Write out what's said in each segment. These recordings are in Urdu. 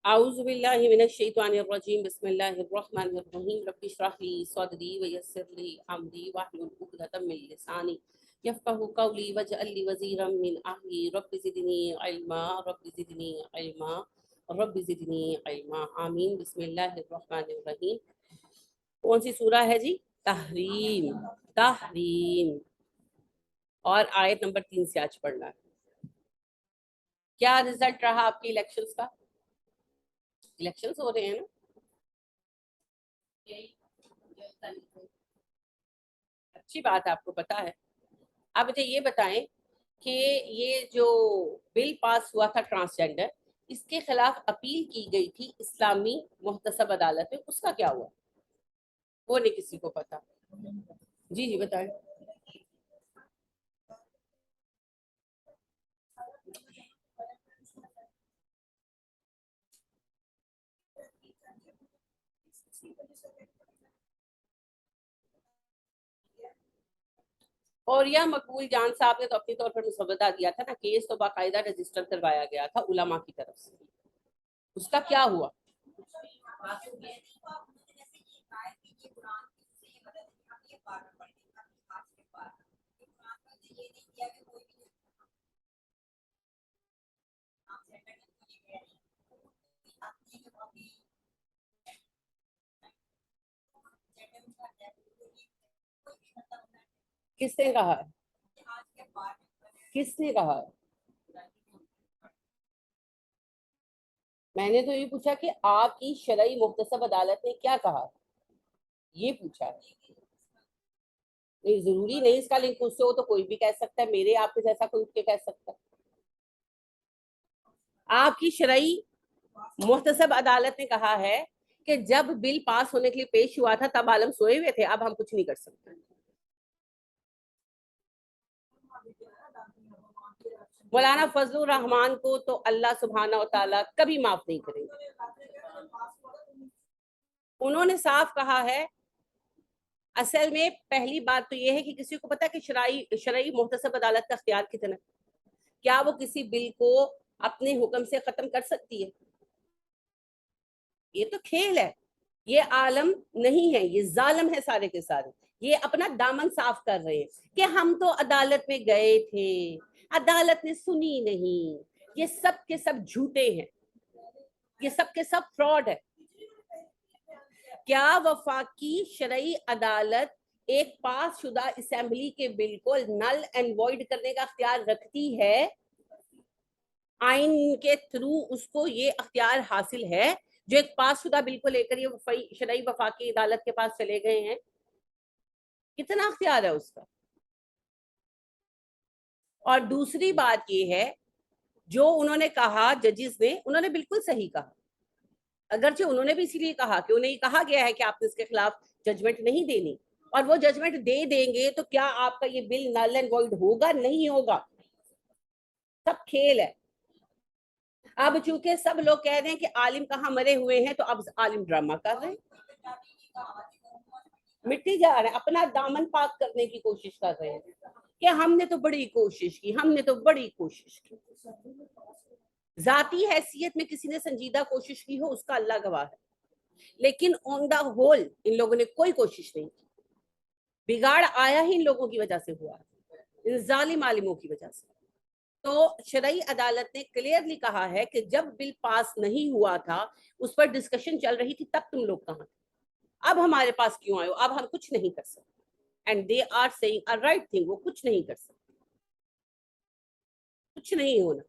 اعوذ باللہ من الشیطان الرجیم بسم اللہ الرحمن الرحیم رب اشرح لی صدری ویسر لی امری واحلل عقدۃ من لسانی یفقهوا قولی واجعل لی وزیرا من اہلی رب زدنی علما رب زدنی علما رب زدنی علما آمین۔ بسم اللہ الرحمن الرحیم۔ کون سی سورہ ہے جی؟ تحریم۔ تحریم اور آیت نمبر 3 سے آج پڑھنا ہے۔ کیا رزلٹ رہا آپ کی الیکشنز کا؟ الیکشنز ہو رہے ہیں نا؟ اچھی بات ہے، آپ کو پتا ہے۔ آپ مجھے یہ بتائیں کہ یہ جو بل پاس ہوا تھا ٹرانسجینڈر، اس کے خلاف اپیل کی گئی تھی اسلامی محتسب عدالت میں، اس کا کیا ہوا؟ وہ نہیں کسی کو پتا۔ جی جی بتائیں۔ اور یا مقبول جان صاحب نے تو اپنی طور پر مسودہ دیا تھا نا، کیس تو باقاعدہ رجسٹر کروایا گیا تھا علماء کی طرف سے، اس کا کیا ہوا؟ کس نے کہا ہے؟ کس نے کہا ہے؟ میں نے تو یہ پوچھا کہ آپ کی شرعی محتسب عدالت نے کیا کہا، یہ پوچھا ہے۔ نہیں ضروری نہیں اس کا لنک اس سے ہو تو کوئی بھی کہہ سکتا ہے، میرے آپ کے جیسا کوئی اٹھ کے کہہ سکتا ہے۔ آپ کی شرعی محتسب عدالت نے کہا ہے کہ جب بل پاس ہونے کے لیے پیش ہوا تھا تب عالم سوئے ہوئے تھے، اب ہم کچھ نہیں کر سکتے۔ مولانا فضل الرحمان کو تو اللہ سبحانہ و تعالیٰ کبھی معاف نہیں کریں گے۔ انہوں نے صاف کہا ہے، اصل میں پہلی بات تو یہ ہے کہ کسی کو پتا کہ شرعی محتسب عدالت کا اختیار کتنا ہے؟ کیا وہ کسی بل کو اپنے حکم سے ختم کر سکتی ہے؟ یہ تو کھیل ہے، یہ عالم نہیں ہے، یہ ظالم ہے سارے کے سارے۔ یہ اپنا دامن صاف کر رہے ہیں کہ ہم تو عدالت میں گئے تھے، عدالت نے سنی نہیں۔ یہ سب کے سب جھوٹے ہیں، یہ سب کے سب فراڈ ہے۔ کیا وفاقی شرعی عدالت ایک پاس شدہ اسمبلی کے بل کو نل اینڈ وائڈ کرنے کا اختیار رکھتی ہے؟ آئین کے تھرو اس کو یہ اختیار حاصل ہے، جو ایک پاس شدہ بل کو لے کر یہ شرعی وفاقی عدالت کے پاس چلے گئے ہیں؟ کتنا اختیار ہے اس کا؟ اور دوسری بات یہ ہے، جو انہوں نے کہا ججز نے، انہوں نے بالکل صحیح کہا، اگرچہ انہوں نے بھی اسی لیے کہا کہ انہیں کہا گیا ہے کہ آپ نے اس کے خلاف ججمنٹ نہیں دینی، اور وہ ججمنٹ دے دیں گے تو کیا آپ کا یہ بل نل اینڈ وائڈ ہوگا؟ نہیں ہوگا، سب کھیل ہے۔ اب چونکہ سب لوگ کہہ رہے ہیں کہ عالم کہاں مرے ہوئے ہیں، تو اب عالم ڈرامہ کر رہے ہیں، مٹی جا رہے ہیں، اپنا دامن پاک کرنے کی کوشش کر رہے ہیں کہ ہم نے تو بڑی کوشش کی، ہم نے تو بڑی کوشش کی۔ ذاتی حیثیت میں کسی نے سنجیدہ کوشش کی ہو، اس کا اللہ گواہ ہے، لیکن آن دا ہول ان لوگوں نے کوئی کوشش نہیں کی۔ بگاڑ آیا ہی ان لوگوں کی وجہ سے ہوا، ان ظالم عالموں کی وجہ سے۔ تو شرعی عدالت نے کلیئرلی کہا ہے کہ جب بل پاس نہیں ہوا تھا، اس پر ڈسکشن چل رہی تھی، تب تم لوگ کہاں تھے؟ اب ہمارے پاس کیوں آئے ہو؟ اب ہم کچھ نہیں کر سکتے۔ And they are seeing a right thing, وہ کچھ نہیں کر سکتے، کچھ نہیں ہونا،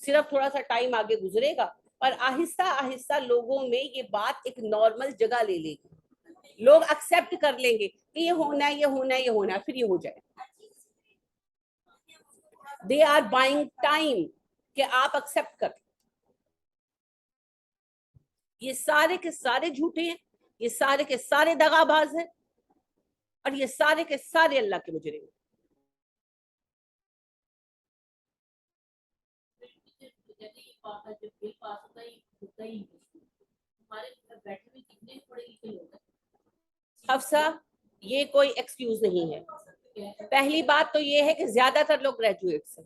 صرف تھوڑا سا ٹائم آگے گزرے گا اور آہستہ آہستہ لوگوں میں یہ بات ایک نارمل جگہ لے لے گی، لوگ ایکسیپٹ کر لیں گے کہ یہ ہونا ہے، یہ ہونا ہے، یہ ہونا ہے، پھر یہ ہو جائے۔ دے آر بائنگ ٹائم کہ آپ ایکسیپٹ کر۔ یہ سارے کے سارے جھوٹے ہیں، یہ سارے کے سارے دغا باز ہیں، اور یہ سارے کے سارے اللہ کے مجرم ہیں۔ حفصہ، یہ کوئی ایکسکیوز نہیں ہے۔ پہلی بات تو یہ ہے کہ زیادہ تر لوگ گریجویٹس ہیں،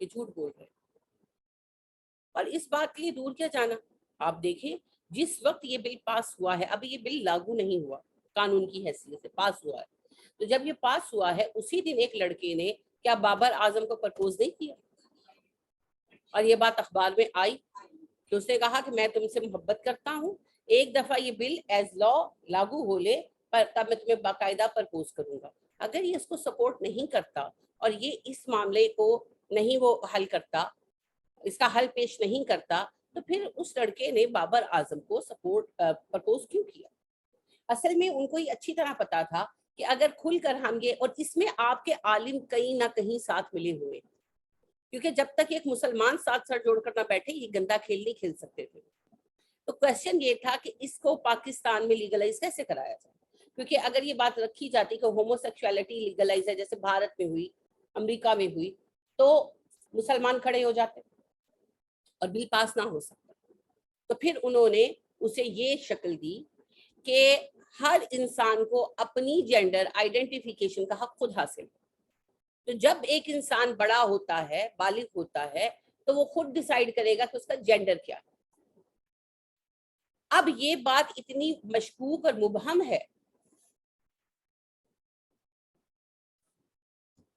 یہ جھوٹ بول رہے ہیں. اور اس بات کے لیے دور کیا جانا, آپ دیکھیں جس وقت یہ بل پاس ہوا ہے, ابھی یہ بل لاگو نہیں ہوا, قانون کی حیثیت سے پاس ہوا ہے, تو جب یہ پاس ہوا ہے اسی دن ایک لڑکے نے کیا بابر اعظم کو پرپوز نہیں کیا, اور یہ بات اخبار میں آئی کہ اس نے کہا کہ میں تم سے محبت کرتا ہوں, ایک دفعہ یہ بل ایز لا لاگو ہو لے پر تب میں تمہیں باقاعدہ پرپوز کروں گا. اگر یہ اس کو سپورٹ نہیں کرتا اور یہ اس معاملے کو نہیں وہ حل کرتا, اس کا حل پیش نہیں کرتا, تو پھر اس لڑکے نے بابر اعظم کو سپورٹ پرپوز کیوں کیا؟ اصل میں ان کو یہ اچھی طرح پتا تھا کہ اگر کھل کر ہم یہ, اور اس میں آپ کے عالم کہیں نہ کہیں ساتھ ملے ہوئے, کیونکہ جب تک ایک مسلمان ساتھ ساتھ جوڑ کر نہ بیٹھے یہ گندا کھیل نہیں کھیل سکتے تھے. تو کوشچن یہ تھا کہ اس کو پاکستان میں لیگلائز کیسے کرایا جائے, کیونکہ اگر یہ بات رکھی جاتی کہ ہومو سیکشوالٹی لیگلائز ہے جیسے بھارت میں ہوئی, امریکہ میں ہوئی, تو مسلمان کھڑے ہو جاتے اور بل پاس نہ ہو سکتا. تو پھر انہوں نے اسے یہ شکل دی کہ ہر انسان کو اپنی جینڈر آئیڈینٹیفیکیشن کا حق خود حاصل. تو جب ایک انسان بڑا ہوتا ہے, بالغ ہوتا ہے, تو وہ خود ڈیسائیڈ کرے گا کہ اس کا جینڈر کیا ہے. اب یہ بات اتنی مشکوک اور مبہم ہے